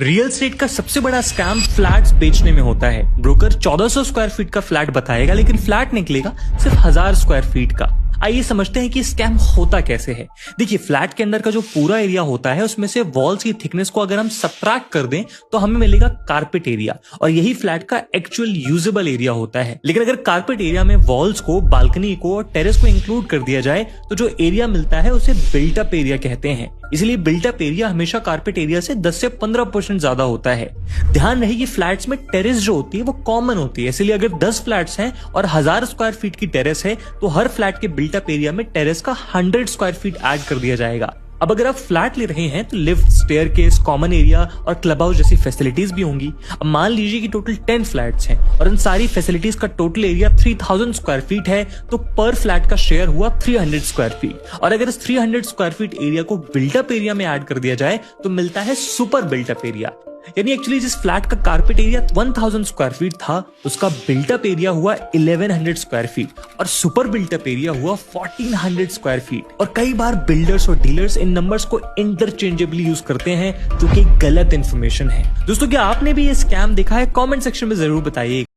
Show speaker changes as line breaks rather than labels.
Real estate का सबसे बड़ा स्कैम फ्लैट्स बेचने में होता है। ब्रोकर 1400 स्क्वायर फीट का फ्लैट बताएगा लेकिन फ्लैट निकलेगा सिर्फ 1000 स्क्वायर फीट का। आइए समझते हैं कि स्कैम होता कैसे है। देखिए, फ्लैट के अंदर का जो पूरा एरिया होता है उसमें से वॉल्स की थिकनेस को अगर हम सबट्रैक्ट कर दें तो हमें मिलेगा कारपेट एरिया, और यही फ्लैट का एक्चुअल यूजेबल एरिया होता है। लेकिन अगर कारपेट एरिया में वॉल्स को, बालकनी को और टेरेस को इंक्लूड कर दिया जाए तो जो एरिया मिलता है उसे बिल्टअप एरिया कहते हैं। इसलिए बिल्टअप एरिया हमेशा कारपेट एरिया से 10 से 15% ज्यादा होता है। ध्यान रहे कि फ्लैट्स में टेरेस जो होती है वो कॉमन होती है, इसलिए अगर 10 फ्लैट्स हैं और 1000 स्क्वायर फीट की टेरेस है तो हर फ्लैट के बिल्टअप एरिया में टेरेस का 100 स्क्वायर फीट ऐड कर दिया जाएगा। अब अगर आप फ्लैट ले रहे हैं तो लिफ्ट, स्टेयरकेस, कॉमन एरिया और क्लब हाउस जैसी फैसिलिटीज भी होंगी। अब मान लीजिए कि टोटल 10 फ्लैट्स हैं और इन सारी फैसिलिटीज का टोटल एरिया 3000 स्क्वायर फीट है, तो पर फ्लैट का शेयर हुआ 300 स्क्वायर फीट। और अगर इस 300 स्क्वायर फीट एरिया को बिल्टअप एरिया में ऐड कर दिया जाए तो मिलता है सुपर बिल्टअप एरिया। यानी एक्चुअली जिस फ्लैट का कारपेट एरिया 1000 स्क्वायर फीट था उसका बिल्टअप एरिया हुआ 1100 स्क्वायर फीट और सुपर बिल्टअप एरिया हुआ 1400 स्क्वायर फीट। और कई बार बिल्डर्स और डीलर्स इन नंबर्स को इंटरचेंजेबली यूज करते हैं, जो कि गलत इंफॉर्मेशन है। दोस्तों, क्या आपने भी ये स्कैम देखा है? कमेंट सेक्शन में जरूर बताइए।